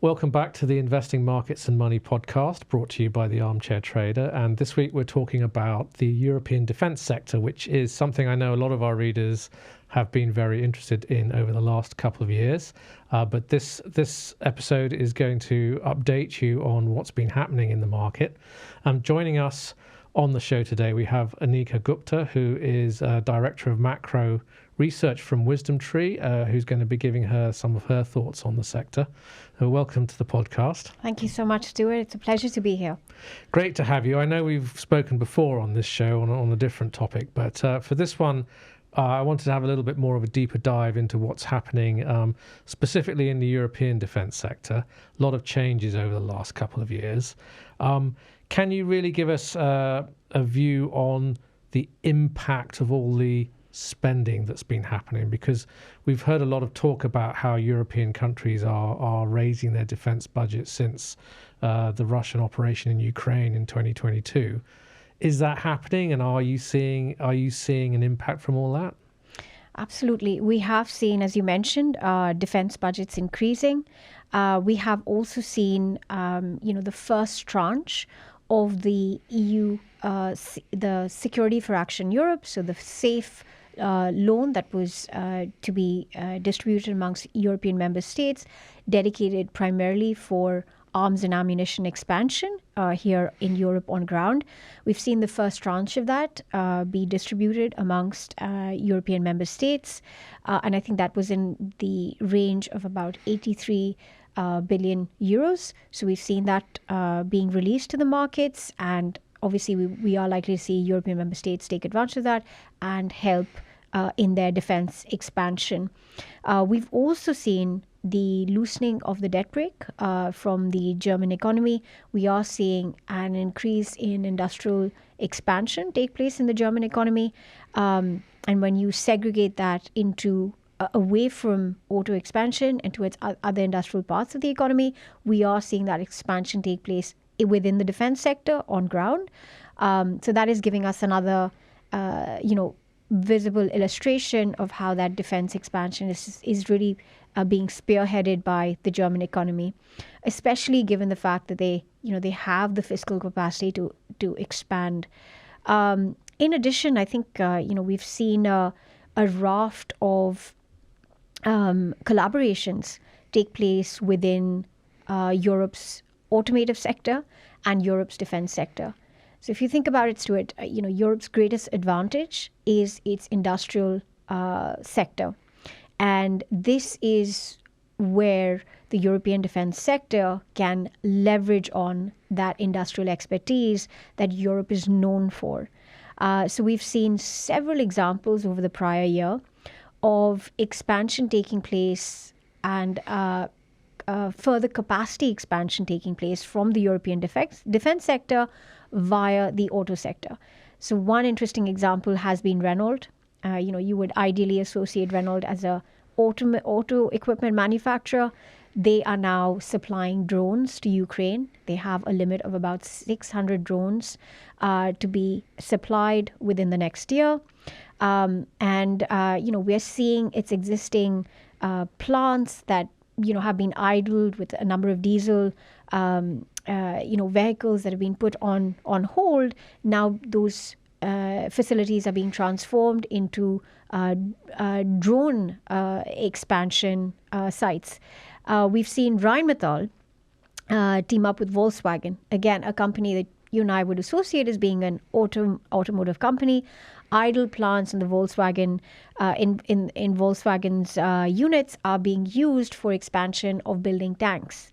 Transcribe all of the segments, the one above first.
Welcome back to the Investing Markets and Money podcast, brought to you by the Armchair Trader. And this week we're talking about the European defence sector, which is something I know a lot of our readers have been very interested in over the last couple of years. But this episode is going to update you on what's been happening in the market. Joining us on the show today, we have Aneeka Gupta, who is Director of Macro Research from WisdomTree, who's going to be giving her some of her thoughts on the sector. Welcome to the podcast. Thank you so much, Stuart. It's a pleasure to be here. Great to have you. I know we've spoken before on this show on a different topic, but for this one, I wanted to have a little bit more of a deeper dive into what's happening, specifically in the European defence sector. A lot of changes over the last couple of years. Can you really give us a view on the impact of all the spending that's been happening? Because we've heard a lot of talk about how European countries are raising their defence budgets since the Russian operation in Ukraine in 2022. Is that happening, and are you seeing an impact from all that? Absolutely. We have seen, as you mentioned, defence budgets increasing. We have also seen, the first tranche of the EU, the Security for Action Europe, so the SAFE loan that was to be distributed amongst European member states, dedicated primarily for arms and ammunition expansion here in Europe on ground. We've seen the first tranche of that be distributed amongst European member states. And I think that was in the range of about 83 billion euros. So we've seen that being released to the markets. And obviously, we are likely to see European member states take advantage of that and help in their defense expansion. We've also seen the loosening of the debt brake from the German economy. We are seeing an increase in industrial expansion take place in the German economy. And when you segregate that into away from auto expansion and towards other industrial parts of the economy, we are seeing that expansion take place within the defense sector on ground. So that is giving us another, visible illustration of how that defense expansion is really being spearheaded by the German economy, especially given the fact that they have the fiscal capacity to expand. In addition, I think we've seen a raft of collaborations take place within Europe's automotive sector and Europe's defense sector. So if you think about it, Stuart, Europe's greatest advantage is its industrial sector. And this is where the European defense sector can leverage on that industrial expertise that Europe is known for. So we've seen several examples over the prior year of expansion taking place and further capacity expansion taking place from the European defense sector via the auto sector. So one interesting example has been Renault. You would ideally associate Renault as a auto equipment manufacturer. They are now supplying drones to Ukraine. They have a limit of about 600 drones to be supplied within the next year. We're seeing its existing plants that have been idled with a number of diesel vehicles that have been put on hold. Now those facilities are being transformed into drone expansion sites. We've seen Rheinmetall team up with Volkswagen, again, a company that you and I would associate as being an automotive company. Idle plants in the Volkswagen in Volkswagen's units are being used for expansion of building tanks.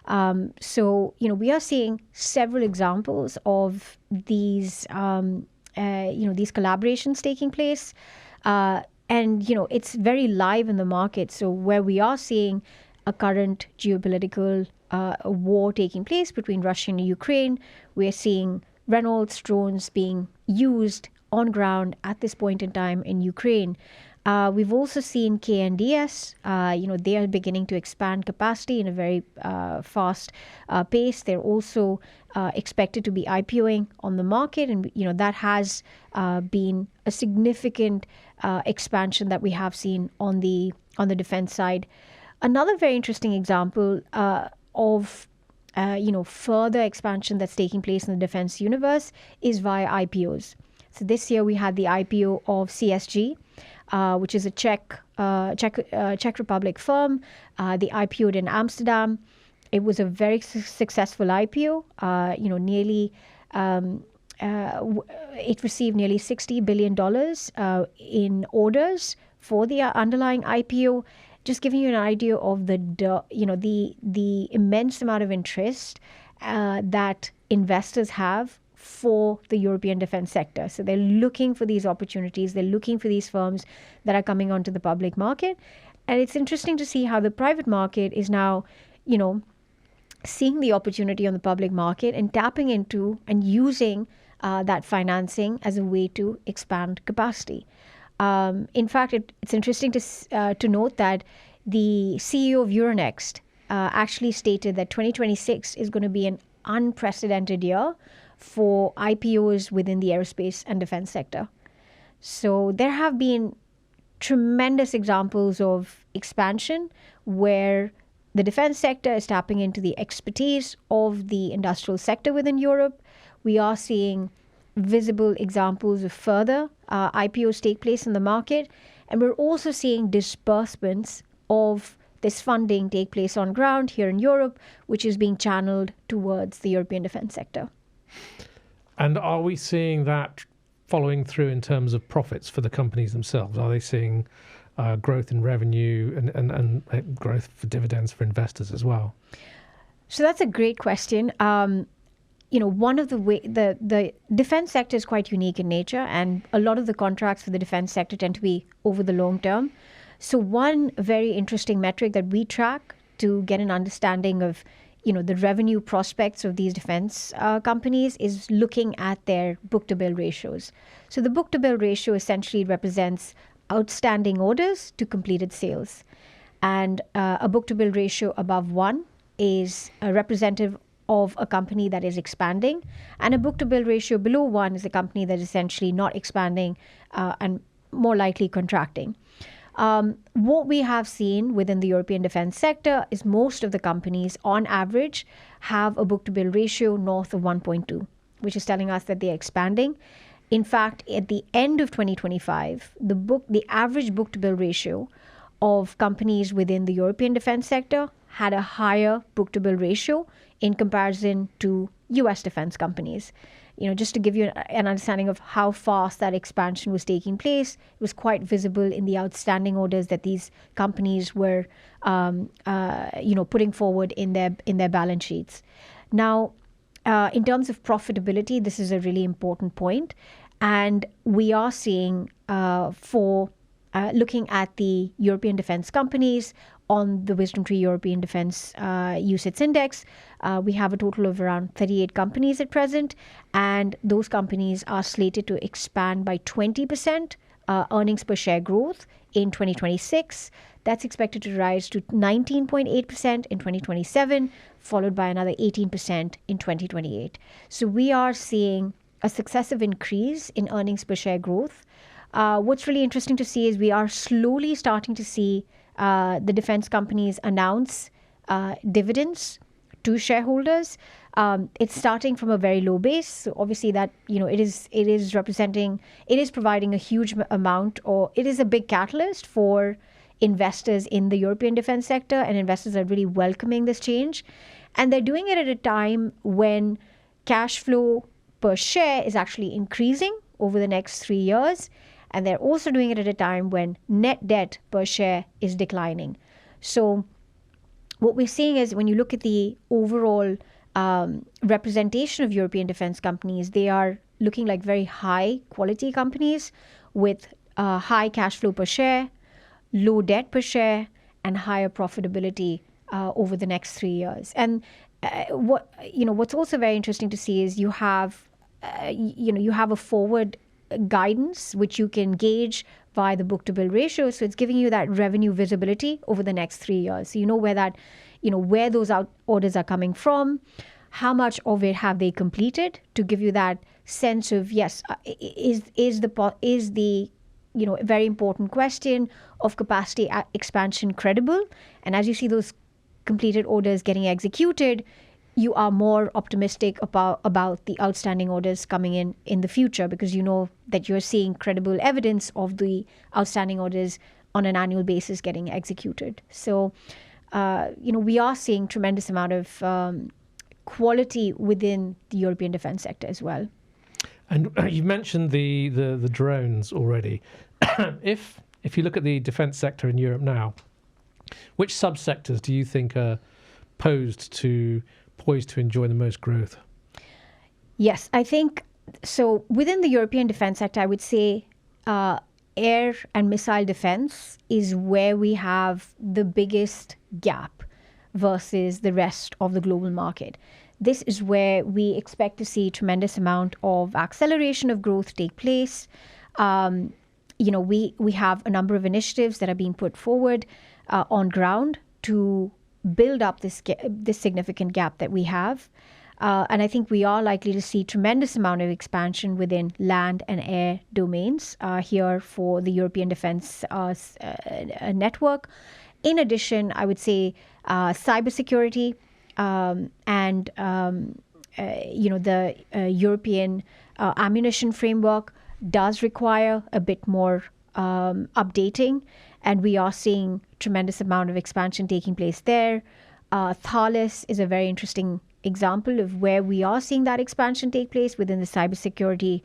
We are seeing several examples of these collaborations taking place. It's very live in the market. So where we are seeing a current geopolitical war taking place between Russia and Ukraine, we're seeing Renault's drones being used on ground at this point in time in Ukraine. We've also seen KNDS, they are beginning to expand capacity in a very fast pace. They're also expected to be IPOing on the market. And, that has been a significant expansion that we have seen on the defense side. Another very interesting example of further expansion that's taking place in the defense universe is via IPOs. So this year we had the IPO of CSG, which is a Czech Republic firm. They IPO'd in Amsterdam. It was a very successful IPO. It received nearly $60 billion in orders for the underlying IPO. Just giving you an idea of the immense amount of interest that investors have for the European defense sector. So they're looking for these opportunities. They're looking for these firms that are coming onto the public market. And it's interesting to see how the private market is now, seeing the opportunity on the public market and tapping into and using that financing as a way to expand capacity. In fact, it's interesting to note that the CEO of Euronext actually stated that 2026 is going to be an unprecedented year for IPOs within the aerospace and defense sector. So there have been tremendous examples of expansion where the defense sector is tapping into the expertise of the industrial sector within Europe. We are seeing visible examples of further IPOs take place in the market. And we're also seeing disbursements of this funding take place on ground here in Europe, which is being channeled towards the European defense sector. And are we seeing that following through in terms of profits for the companies themselves? Are they seeing growth in revenue and growth for dividends for investors as well? So that's a great question. One of the defense sector is quite unique in nature, and a lot of the contracts for the defense sector tend to be over the long term. So one very interesting metric that we track to get an understanding of, the revenue prospects of these defense companies is looking at their book-to-bill ratios. So the book-to-bill ratio essentially represents outstanding orders to completed sales. And a book-to-bill ratio above 1 is representative of a company that is expanding, and a book-to-bill ratio below 1 is a company that is essentially not expanding and more likely contracting. What we have seen within the European defense sector is most of the companies, on average, have a book-to-bill ratio north of 1.2, which is telling us that they're expanding. In fact, at the end of 2025, the average book-to-bill ratio of companies within the European defense sector had a higher book-to-bill ratio in comparison to US defense companies. Just to give you an understanding of how fast that expansion was taking place, it was quite visible in the outstanding orders that these companies were, putting forward in their balance sheets. Now, in terms of profitability, this is a really important point, and we are seeing looking at the European defense companies on the WisdomTree European Defense UCITS Index. We have a total of around 38 companies at present, and those companies are slated to expand by 20% earnings per share growth in 2026. That's expected to rise to 19.8% in 2027, followed by another 18% in 2028. So we are seeing a successive increase in earnings per share growth. What's really interesting to see is we are slowly starting to see the defense companies announce dividends to shareholders. It's starting from a very low base. So obviously that, it is providing a huge amount, or it is a big catalyst for investors in the European defense sector, and investors are really welcoming this change. And they're doing it at a time when cash flow per share is actually increasing over the next 3 years. And they're also doing it at a time when net debt per share is declining. So what we're seeing is, when you look at the overall representation of European defense companies, they are looking like very high quality companies with high cash flow per share, low debt per share, and higher profitability over the next 3 years. And what's also very interesting to see is you have a forward guidance which you can gauge via the book-to-bill ratio. So it's giving you that revenue visibility over the next 3 years. So you know where those orders are coming from, how much of it have they completed, to give you that sense of, yes, is the very important question of capacity expansion credible. And as you see those completed orders getting executed, you are more optimistic about the outstanding orders coming in the future, because you know that you're seeing credible evidence of the outstanding orders on an annual basis getting executed. So, we are seeing tremendous amount of quality within the European defense sector as well. And you mentioned the drones already. If you look at the defense sector in Europe now, which subsectors do you think are poised to enjoy the most growth? Yes, I think so. Within the European defense sector, I would say air and missile defense is where we have the biggest gap versus the rest of the global market. This is where we expect to see tremendous amount of acceleration of growth take place. We have a number of initiatives that are being put forward on ground to build up this significant gap that we have. And I think we are likely to see tremendous amount of expansion within land and air domains here for the European defense network. In addition, I would say cybersecurity and the European ammunition framework does require a bit more updating, and we are seeing tremendous amount of expansion taking place there. Thales is a very interesting example of where we are seeing that expansion take place within the cybersecurity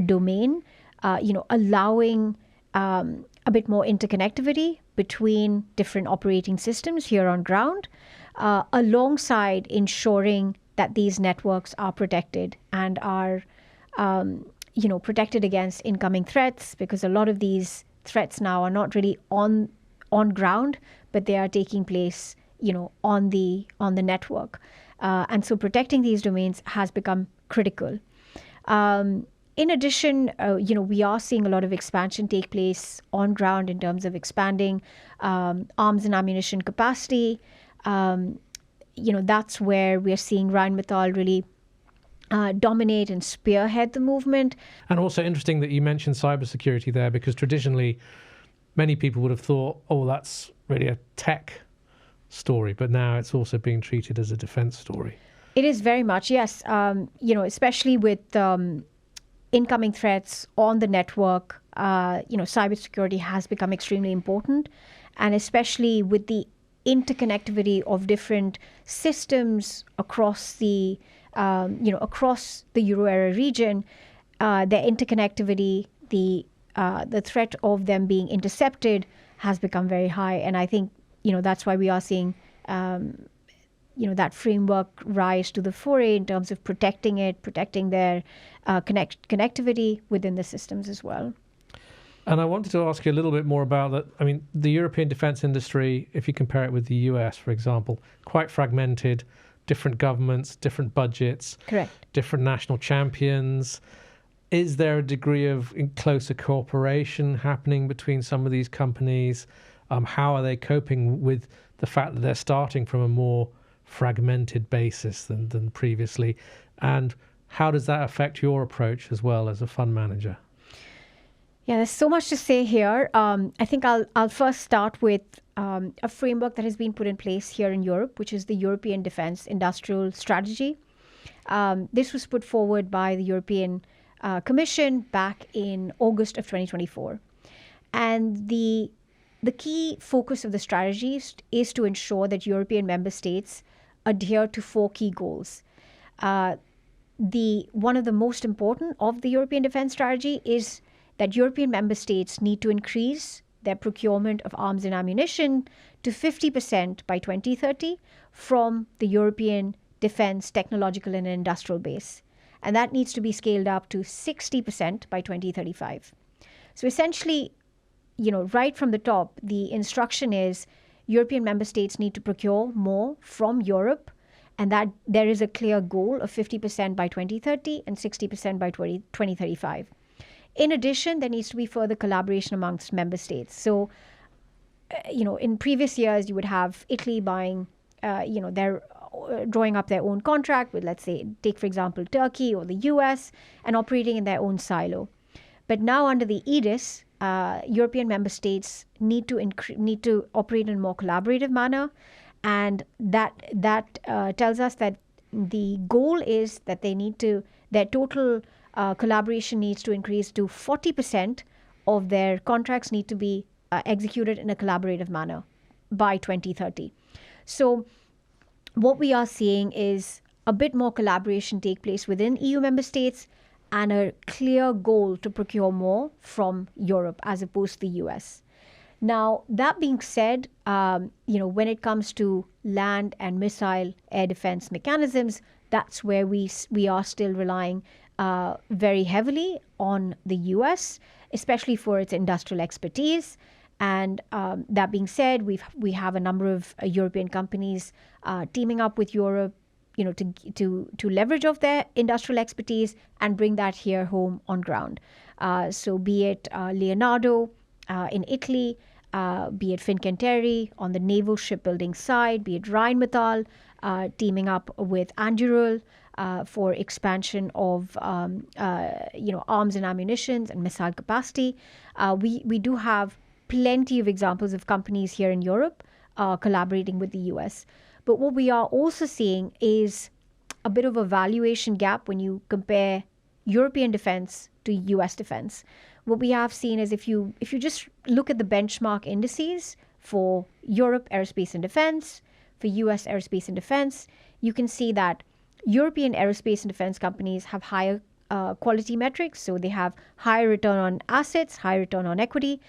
domain, allowing a bit more interconnectivity between different operating systems here on ground, alongside ensuring that these networks are protected and are protected against incoming threats, because a lot of these threats now are not really on ground, but they are taking place on the network, and so protecting these domains has become critical. In addition, we are seeing a lot of expansion take place on ground in terms of expanding arms and ammunition capacity. That's where we're seeing Rheinmetall really dominate and spearhead the movement. And also interesting that you mentioned cybersecurity there, because traditionally many people would have thought, oh, that's really a tech story, but now it's also being treated as a defense story. It is very much, yes. Especially with incoming threats on the network, cybersecurity has become extremely important, and especially with the interconnectivity of different systems across the Euro area region, their interconnectivity, the threat of them being intercepted has become very high, and I think that's why we are seeing that framework rise to the fore in terms of protecting their connectivity within the systems as well. And I wanted to ask you a little bit more about that. I mean, the European defense industry, if you compare it with the US, for example, quite fragmented, different governments, different budgets, correct, different national champions. Is there a degree of closer cooperation happening between some of these companies? How are they coping with the fact that they're starting from a more fragmented basis than previously? And how does that affect your approach as well as a fund manager? Yeah, there's so much to say here. I think I'll first start with a framework that has been put in place here in Europe, which is the European Defence Industrial Strategy. This was put forward by the European Commission back in August of 2024. And the key focus of the strategy is to ensure that European member states adhere to 4 key goals. One of the most important of the European Defence Strategy is that European member states need to increase their procurement of arms and ammunition to 50% by 2030 from the European defence technological and industrial base. And that needs to be scaled up to 60% by 2035. So essentially, right from the top, the instruction is European member states need to procure more from Europe, and that there is a clear goal of 50% by 2030 and 60% by 2035. In addition, there needs to be further collaboration amongst member states. So, in previous years, you would have Italy buying, they're drawing up their own contract with, let's say, take for example, Turkey or the US, and operating in their own silo. But now under the aegis, European member states need to operate in a more collaborative manner, And that tells us that the goal is that their total collaboration needs to increase to 40% of their contracts need to be executed in a collaborative manner by 2030. So what we are seeing is a bit more collaboration take place within EU member states and a clear goal to procure more from Europe as opposed to the US. Now, that being said, when it comes to land and missile air defense mechanisms, that's where we are still relying very heavily on the US, especially for its industrial expertise. And that being said, we have a number of European companies teaming up with Europe, to leverage of their industrial expertise and bring that here home on ground. So be it Leonardo in Italy, be it Fincantieri on the naval shipbuilding side, be it Rheinmetall teaming up with Anduril for expansion of arms and ammunitions and missile capacity. We do have plenty of examples of companies here in Europe collaborating with the US. But what we are also seeing is a bit of a valuation gap when you compare European defense to US defense. What we have seen is if you just look at the benchmark indices for Europe aerospace and defense, for US aerospace and defense, you can see that European aerospace and defense companies have higher quality metrics. So they have higher return on assets, higher return on equity.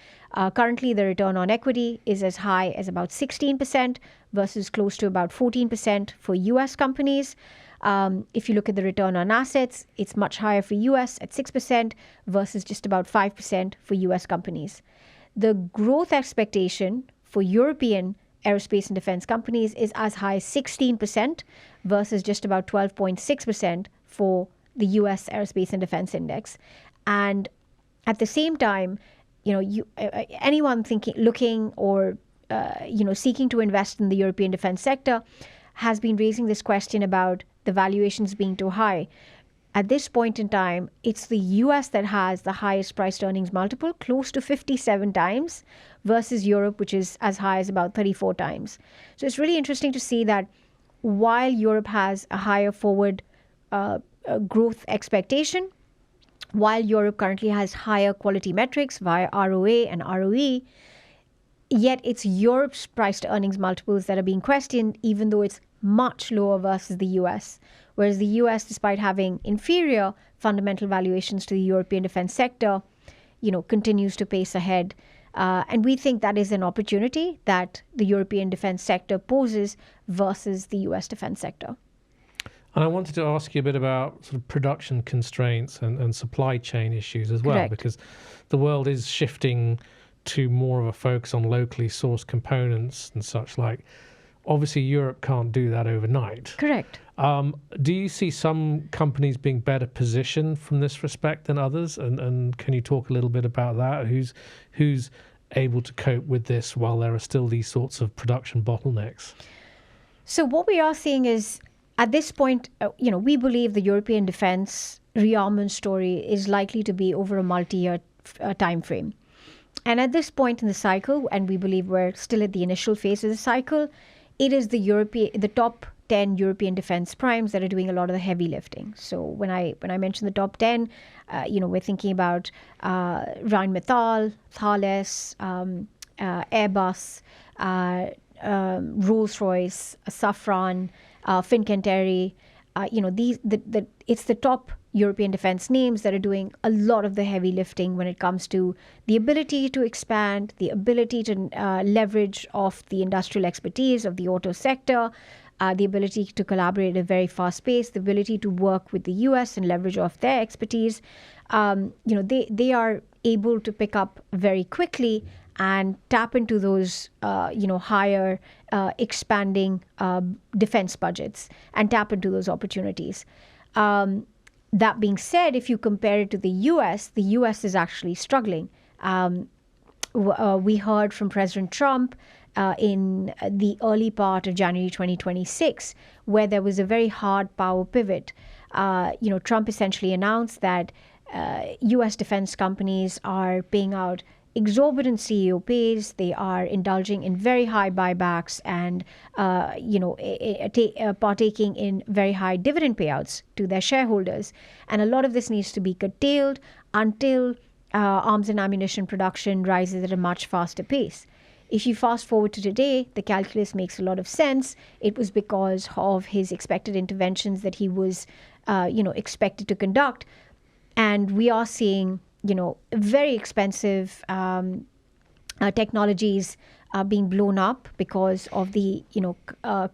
Currently, the return on equity is as high as about 16% versus close to about 14% for US companies. If you look at the return on assets, it's much higher for US at 6% versus just about 5% for US companies. The growth expectation for European aerospace and defense companies is as high as 16% versus just about 12.6% for the US aerospace and defense index. And at the same time, anyone looking or seeking to invest in the European defense sector has been raising this question about the valuations being too high. At this point in time, it's the US that has the highest price to earnings multiple, close to 57 times, versus Europe, which is as high as about 34 times. So it's really interesting to see that while Europe has a higher forward growth expectation, while Europe currently has higher quality metrics via ROA and ROE, yet it's Europe's price to earnings multiples that are being questioned, even though it's much lower versus the US. Whereas the US, despite having inferior fundamental valuations to the European defense sector, continues to pace ahead. And we think that is an opportunity that the European defense sector poses versus the US defense sector. And I wanted to ask you a bit about sort of production constraints and supply chain issues as well, Correct. because the world is shifting to more of a focus on locally sourced components and such like. Obviously, Europe can't do that overnight. Correct. Do you see some companies being better positioned from this respect than others? And can you talk a little bit about that? Who's able to cope with this while there are still these sorts of production bottlenecks? So what we are seeing is, at this point, we believe the European defense rearmament story is likely to be over a multi-year time frame. And at this point in the cycle, and we believe we're still at the initial phase of the cycle, it is the top 10 European defense primes that are doing a lot of the heavy lifting. So when I mention the top 10, we're thinking about Rheinmetall, Thales, Airbus, Rolls-Royce, Safran, Fincantieri. It's the top European defense names that are doing a lot of the heavy lifting when it comes to the ability to expand, the ability to leverage off the industrial expertise of the auto sector, the ability to collaborate at a very fast pace, the ability to work with the US and leverage off their expertise. They are able to pick up very quickly and tap into those, higher expanding defense budgets and tap into those opportunities. That being said, if you compare it to the US is actually struggling. We heard from President Trump in the early part of January 2026, where there was a very hard power pivot. Trump essentially announced that US defense companies are paying out exorbitant CEO pays. They are indulging in very high buybacks and partaking in very high dividend payouts to their shareholders. And a lot of this needs to be curtailed until arms and ammunition production rises at a much faster pace. If you fast forward to today, the calculus makes a lot of sense. It was because of his expected interventions that he was, expected to conduct. And we are seeing, very expensive technologies being blown up because of the,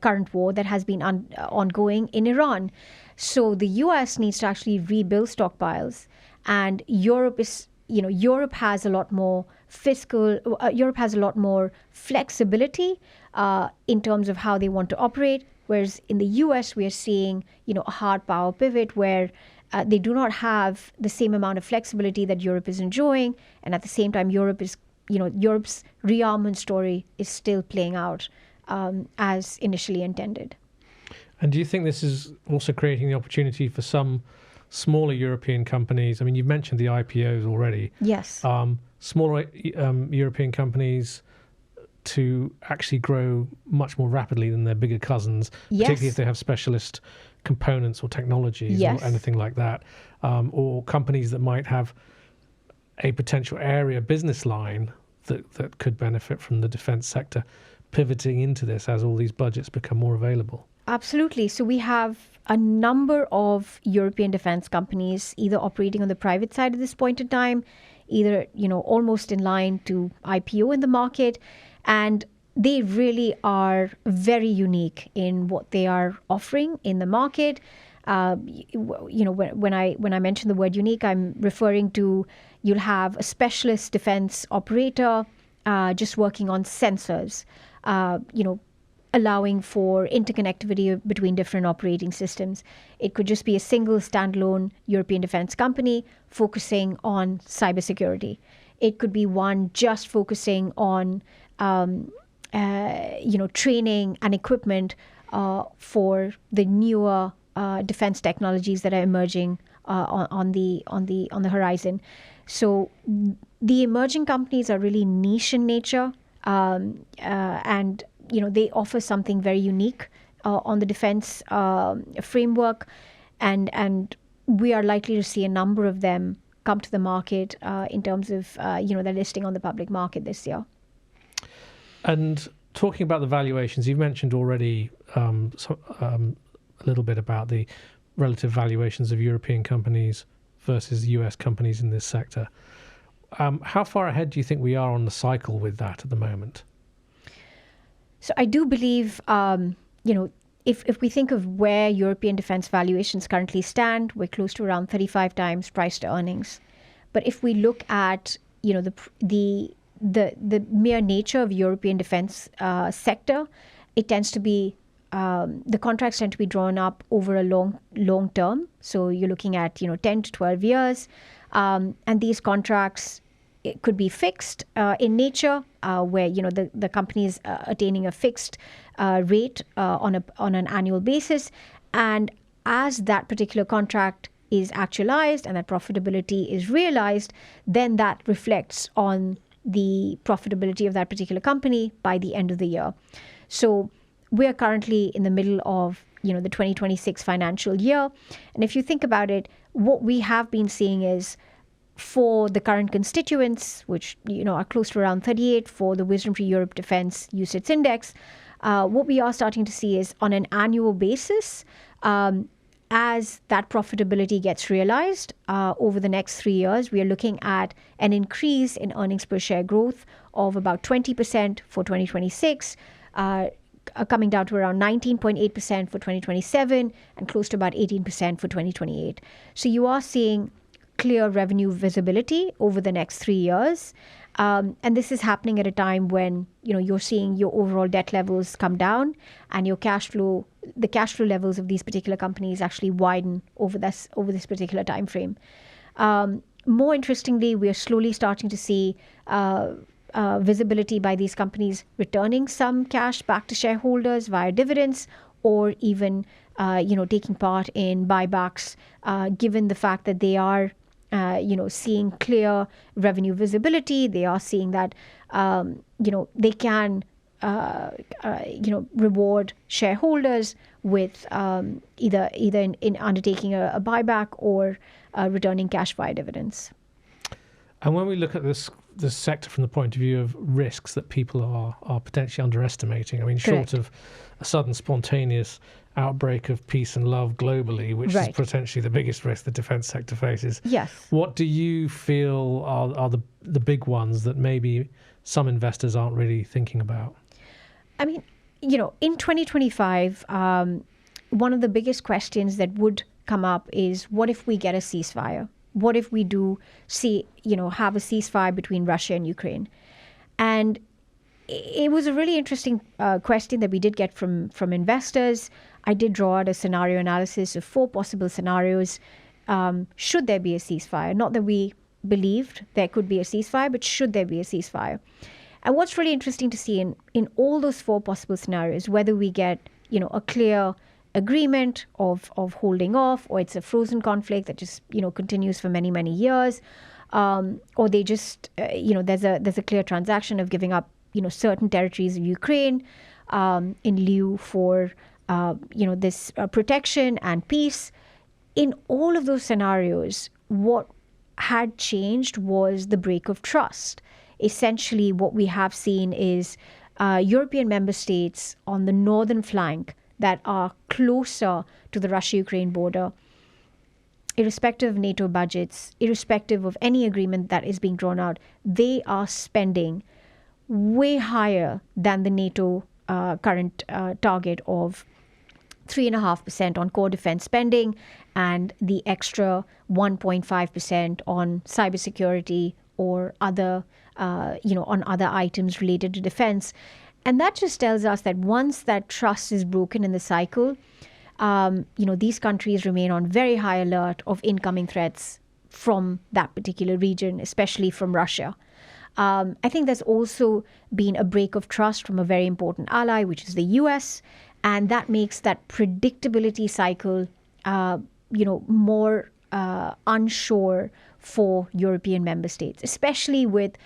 current war that has been ongoing in Iran. So the US needs to actually rebuild stockpiles, and Europe has a lot more Europe has a lot more flexibility in terms of how they want to operate. Whereas in the US, we are seeing, a hard power pivot where they do not have the same amount of flexibility that Europe is enjoying. And at the same time, Europe's rearmament story is still playing out as initially intended. And do you think this is also creating the opportunity for some smaller European companies? I mean, you've mentioned the IPOs already. Yes. Smaller European companies to actually grow much more rapidly than their bigger cousins, particularly if they have specialist components or technologies or anything like that, or companies that might have a potential area business line that could benefit from the defense sector pivoting into this as all these budgets become more available. Absolutely. So we have a number of European defense companies either operating on the private side at this point in time, either, almost in line to IPO in the market. And they really are very unique in what they are offering in the market. When I mention the word unique, I'm referring to you'll have a specialist defense operator just working on sensors, allowing for interconnectivity between different operating systems. It could just be a single standalone European defense company focusing on cybersecurity. It could be one just focusing on training and equipment for the newer defense technologies that are emerging on the horizon. So the emerging companies are really niche in nature, and they offer something very unique on the defense framework, and we are likely to see a number of them come to the market in terms of their listing on the public market this year. And talking about the valuations, you've mentioned already a little bit about the relative valuations of European companies versus US companies in this sector. How far ahead do you think we are on the cycle with that at the moment? So I do believe, if we think of where European defense valuations currently stand, we're close to around 35 times price to earnings. But if we look at, the mere nature of European defense sector, it tends to be the contracts tend to be drawn up over a long term. So you're looking at 10 to 12 years, and these contracts, it could be fixed in nature, where the company is attaining a fixed rate on an annual basis, and as that particular contract is actualized and that profitability is realized, then that reflects on the profitability of that particular company by the end of the year. So we are currently in the middle of the 2026 financial year, and if you think about it, what we have been seeing is, for the current constituents, which are close to around 38 for the WisdomTree Europe Defense UCITS Index, what we are starting to see is on an annual basis, as that profitability gets realized over the next 3 years, we are looking at an increase in earnings per share growth of about 20% for 2026, coming down to around 19.8% for 2027 and close to about 18% for 2028. So you are seeing clear revenue visibility over the next 3 years. And this is happening at a time when, you're seeing your overall debt levels come down and the cash flow levels of these particular companies actually widen over this particular time frame. More interestingly, we are slowly starting to see visibility by these companies returning some cash back to shareholders via dividends, or even taking part in buybacks, given the fact that they are seeing clear revenue visibility. They are seeing that, they can, reward shareholders with either in undertaking a buyback or returning cash via dividends. And when we look at this sector from the point of view of risks that people are potentially underestimating, I mean, short of a sudden spontaneous outbreak of peace and love globally, which is potentially the biggest risk the defence sector faces. Yes. What do you feel are the big ones that maybe some investors aren't really thinking about? I mean, in 2025, one of the biggest questions that would come up is, what if we get a ceasefire? What if we do have a ceasefire between Russia and Ukraine? And it was a really interesting question that we did get from investors. I did draw out a scenario analysis of 4 possible scenarios. Should there be a ceasefire? Not that we believed there could be a ceasefire, but should there be a ceasefire? And what's really interesting to see in all those 4 possible scenarios, whether we get a clear agreement of holding off, or it's a frozen conflict that just continues for many, many years, or they just there's a clear transaction of giving up certain territories of Ukraine in lieu for this protection and peace. In all of those scenarios, what had changed was the break of trust. Essentially, what we have seen is European member states on the northern flank that are closer to the Russia-Ukraine border, irrespective of NATO budgets, irrespective of any agreement that is being drawn out, they are spending way higher than the NATO current target of 3.5% on core defense spending and the extra 1.5% on cybersecurity or other, on other items related to defense. And that just tells us that once that trust is broken in the cycle, these countries remain on very high alert of incoming threats from that particular region, especially from Russia. I think there's also been a break of trust from a very important ally, which is the US, and that makes that predictability cycle, more unsure for European member states, especially with,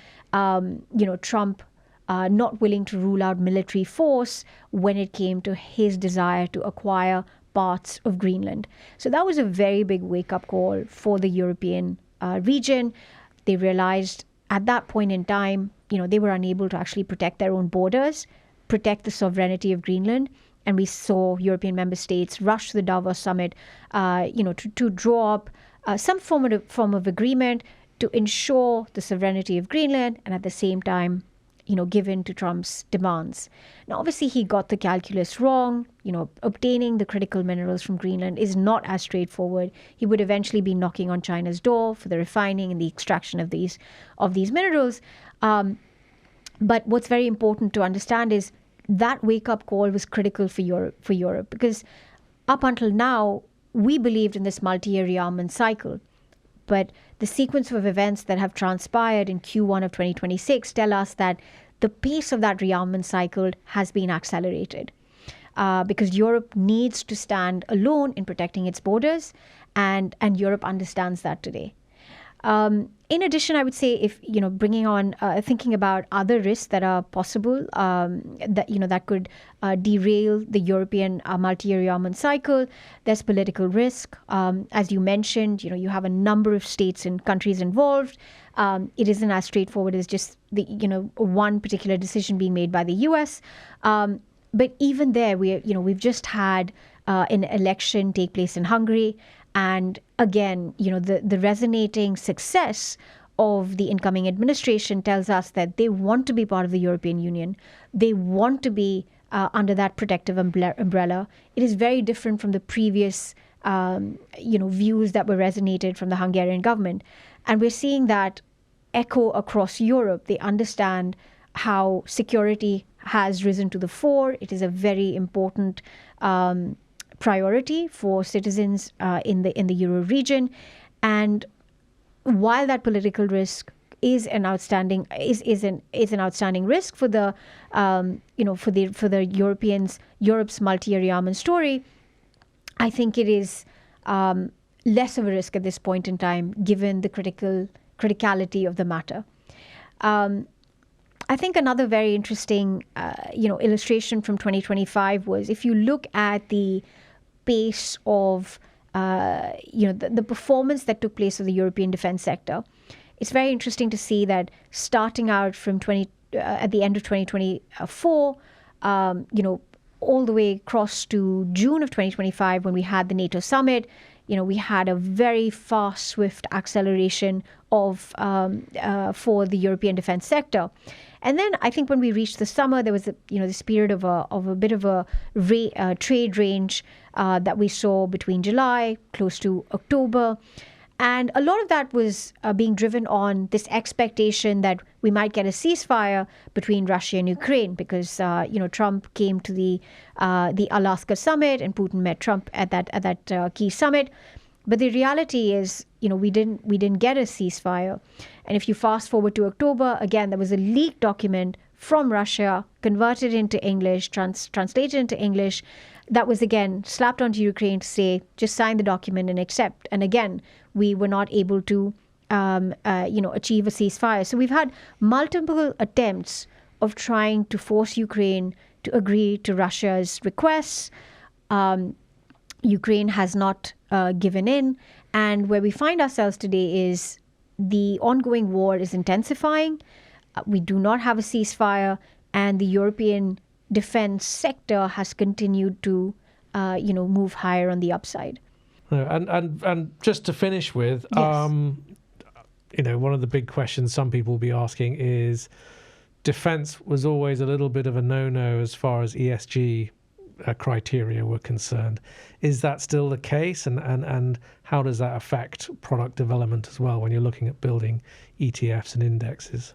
Trump not willing to rule out military force when it came to his desire to acquire parts of Greenland. So that was a very big wake-up call for the European region. They realized at that point in time, they were unable to actually protect their own borders, protect the sovereignty of Greenland. And we saw European member states rush to the Davos summit, to draw up some form of agreement to ensure the sovereignty of Greenland and at the same time, give in to Trump's demands. Now, obviously, he got the calculus wrong. Obtaining the critical minerals from Greenland is not as straightforward. He would eventually be knocking on China's door for the refining and the extraction of these minerals. But what's very important to understand is that wake-up call was critical for Europe, because up until now, we believed in this multi-year rearmament cycle. But the sequence of events that have transpired in Q1 of 2026 tell us that the pace of that rearmament cycle has been accelerated, because Europe needs to stand alone in protecting its borders, and Europe understands that today. In addition, I would say, if bringing on thinking about other risks that are possible, that could derail the European multi-year rearmament cycle, there's political risk. As you mentioned, you have a number of states and countries involved. It isn't as straightforward as just the one particular decision being made by the US. But even there, we've just had an election take place in Hungary. And again, the resonating success of the incoming administration tells us that they want to be part of the European Union. They want to be under that protective umbrella. It is very different from the previous, views that were resonated from the Hungarian government. And we're seeing that echo across Europe. They understand how security has risen to the fore. It is a very important priority for citizens in the Euro region. And while that political risk is an outstanding risk for the for the Europeans, Europe's multi-year rearmament story, I think it is less of a risk at this point in time, given the criticality of the matter. I think another very interesting, illustration from 2025 was if you look at the pace of, the performance that took place of the European defense sector. It's very interesting to see that starting out from at the end of 2024, all the way across to June of 2025 when we had the NATO summit, we had a very fast, swift acceleration of for the European defense sector. And then I think when we reached the summer, there was this period of a bit of a trade range that we saw between July close to October. And a lot of that was being driven on this expectation that we might get a ceasefire between Russia and Ukraine because Trump came to the Alaska summit and Putin met Trump at that key summit. But the reality is, we didn't get a ceasefire. And if you fast forward to October, again, there was a leaked document from Russia, converted into English, translated into English, that was again slapped onto Ukraine to say, just sign the document and accept. And again, we were not able to, achieve a ceasefire. So we've had multiple attempts of trying to force Ukraine to agree to Russia's requests. Ukraine has not given in. And where we find ourselves today is the ongoing war is intensifying. We do not have a ceasefire, and the European defense sector has continued to, move higher on the upside. And just to finish with, Yes. One of the big questions some people will be asking is, defense was always a little bit of a no-no as far as ESG criteria were concerned. Is that still the case? And how does that affect product development as well when you're looking at building ETFs and indexes?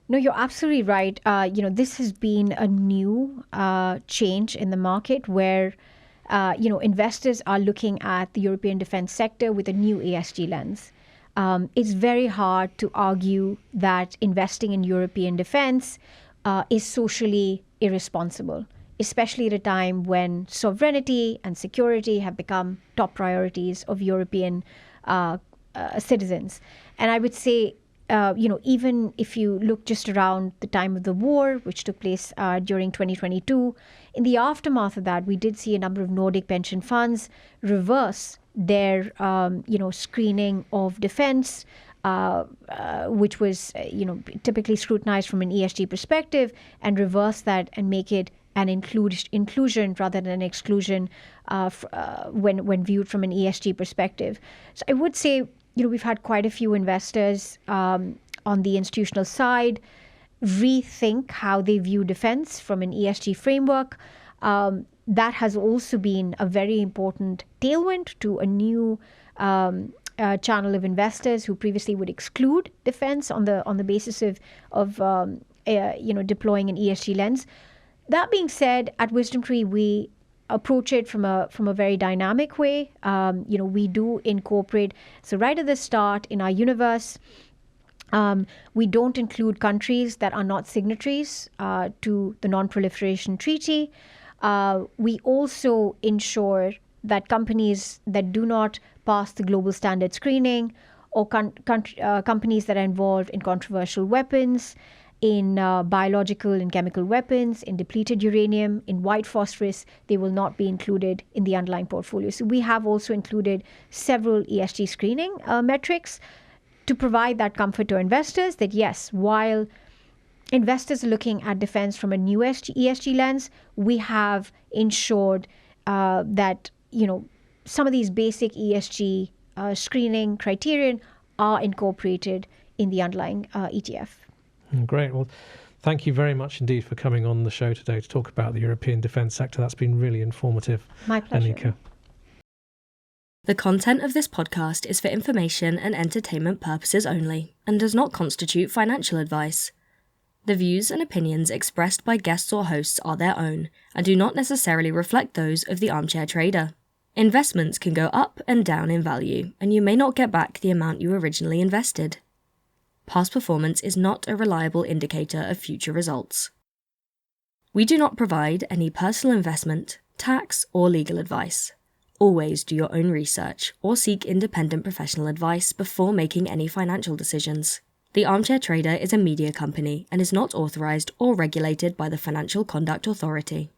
No, you're absolutely right. This has been a new change in the market where, investors are looking at the European defense sector with a new ESG lens. It's very hard to argue that investing in European defense is socially irresponsible, especially at a time when sovereignty and security have become top priorities of European citizens. And I would say, even if you look just around the time of the war, which took place during 2022, in the aftermath of that, we did see a number of Nordic pension funds reverse their, screening of defense, which was, typically scrutinized from an ESG perspective, and reverse that and make it an inclusion rather than an exclusion when viewed from an ESG perspective. So I would say, we've had quite a few investors on the institutional side rethink how they view defense from an ESG framework. That has also been a very important tailwind to a new channel of investors who previously would exclude defense on the basis of deploying an ESG lens. That being said, at WisdomTree, we approach it from a very dynamic way. We do incorporate, so right at the start in our universe, we don't include countries that are not signatories to the Non-Proliferation Treaty. We also ensure that companies that do not pass the global standard screening, or companies that are involved in controversial weapons, in biological and chemical weapons, in depleted uranium, in white phosphorus, they will not be included in the underlying portfolio. So we have also included several ESG screening metrics to provide that comfort to investors that yes, while investors are looking at defense from a new ESG lens, we have ensured that some of these basic ESG screening criterion are incorporated in the underlying ETF. Great. Well, thank you very much indeed for coming on the show today to talk about the European defence sector. That's been really informative. My pleasure. Aneeka. The content of this podcast is for information and entertainment purposes only and does not constitute financial advice. The views and opinions expressed by guests or hosts are their own and do not necessarily reflect those of the armchair trader. Investments can go up and down in value, and you may not get back the amount you originally invested. Past performance is not a reliable indicator of future results. We do not provide any personal investment, tax, or legal advice. Always do your own research or seek independent professional advice before making any financial decisions. The Armchair Trader is a media company and is not authorized or regulated by the Financial Conduct Authority.